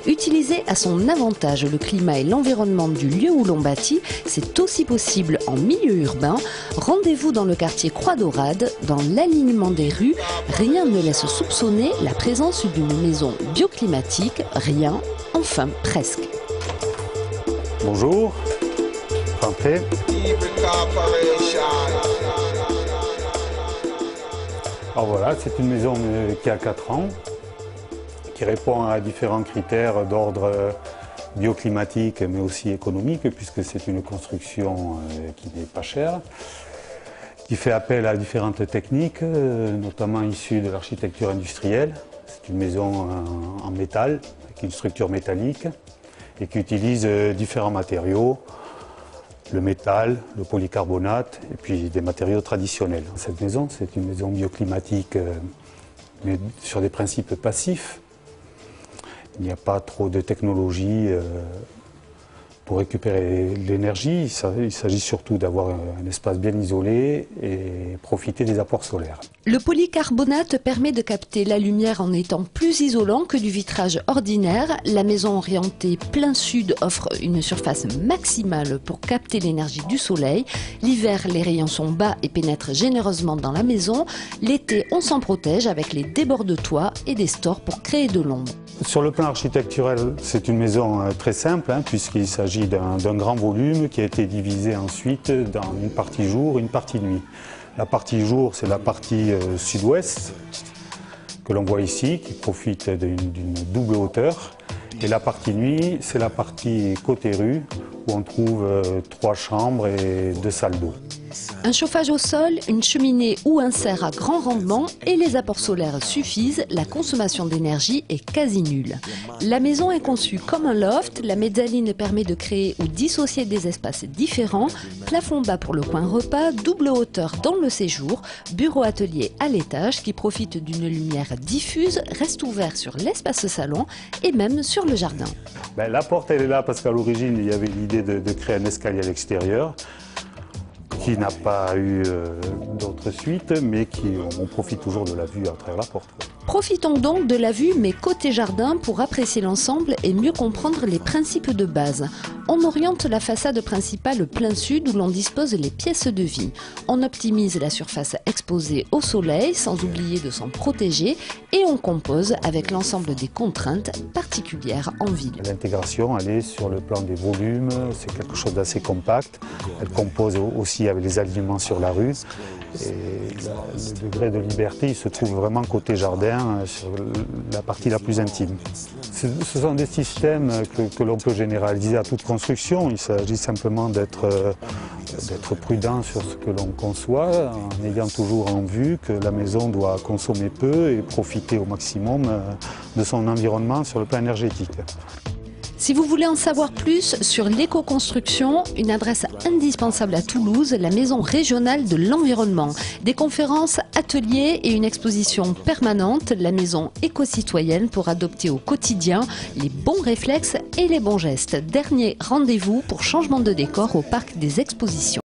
Utiliser à son avantage le climat et l'environnement du lieu où l'on bâtit, c'est aussi possible en milieu urbain. Rendez-vous dans le quartier Croix-Daurade. Dans l'alignement des rues, rien ne laisse soupçonner la présence d'une maison bioclimatique. Rien, enfin presque. Bonjour, rentrez. Alors voilà, c'est une maison qui a 4 ans, qui répond à différents critères d'ordre bioclimatique mais aussi économique, puisque c'est une construction qui n'est pas chère, qui fait appel à différentes techniques, notamment issues de l'architecture industrielle. C'est une maison en métal, avec une structure métallique, et qui utilise différents matériaux, le métal, le polycarbonate et puis des matériaux traditionnels. Cette maison, c'est une maison bioclimatique, mais sur des principes passifs. Il n'y a pas trop de technologie pour récupérer l'énergie. Il s'agit surtout d'avoir un espace bien isolé et profiter des apports solaires. Le polycarbonate permet de capter la lumière en étant plus isolant que du vitrage ordinaire. La maison orientée plein sud offre une surface maximale pour capter l'énergie du soleil. L'hiver, les rayons sont bas et pénètrent généreusement dans la maison. L'été, on s'en protège avec les débords de toit et des stores pour créer de l'ombre. Sur le plan architectural, c'est une maison très simple, puisqu'il s'agit d'un grand volume qui a été divisé ensuite dans une partie jour et une partie nuit. La partie jour, c'est la partie sud-ouest que l'on voit ici, qui profite d'une double hauteur. Et la partie nuit, c'est la partie côté rue, où on trouve 3 chambres et 2 salles d'eau. Un chauffage au sol, une cheminée ou un serre à grand rendement et les apports solaires suffisent, la consommation d'énergie est quasi nulle. La maison est conçue comme un loft, la mezzanine permet de créer ou dissocier des espaces différents, plafond bas pour le coin repas, double hauteur dans le séjour, bureau-atelier à l'étage qui profite d'une lumière diffuse, reste ouvert sur l'espace salon et même sur le jardin. La porte elle est là parce qu'à l'origine il y avait l'idée de créer un escalier à l'extérieur, qui n'a pas eu d'autres suites, mais on profite toujours de la vue à travers la porte. Profitons donc de la vue, mais côté jardin, pour apprécier l'ensemble et mieux comprendre les principes de base. On oriente la façade principale plein sud où l'on dispose les pièces de vie. On optimise la surface exposée au soleil sans oublier de s'en protéger et on compose avec l'ensemble des contraintes particulières en ville. L'intégration, elle est sur le plan des volumes, c'est quelque chose d'assez compact. Elle compose aussi avec les alignements sur la rue. Et le degré de liberté, il se trouve vraiment côté jardin, sur la partie la plus intime. Ce sont des systèmes que l'on peut généraliser à toute construction. Il s'agit simplement d'être prudent sur ce que l'on conçoit, en ayant toujours en vue que la maison doit consommer peu et profiter au maximum de son environnement sur le plan énergétique. Si vous voulez en savoir plus sur l'éco-construction, une adresse indispensable à Toulouse, la Maison régionale de l'environnement. Des conférences, ateliers et une exposition permanente, la Maison éco-citoyenne pour adopter au quotidien les bons réflexes et les bons gestes. Dernier rendez-vous pour changement de décor au Parc des Expositions.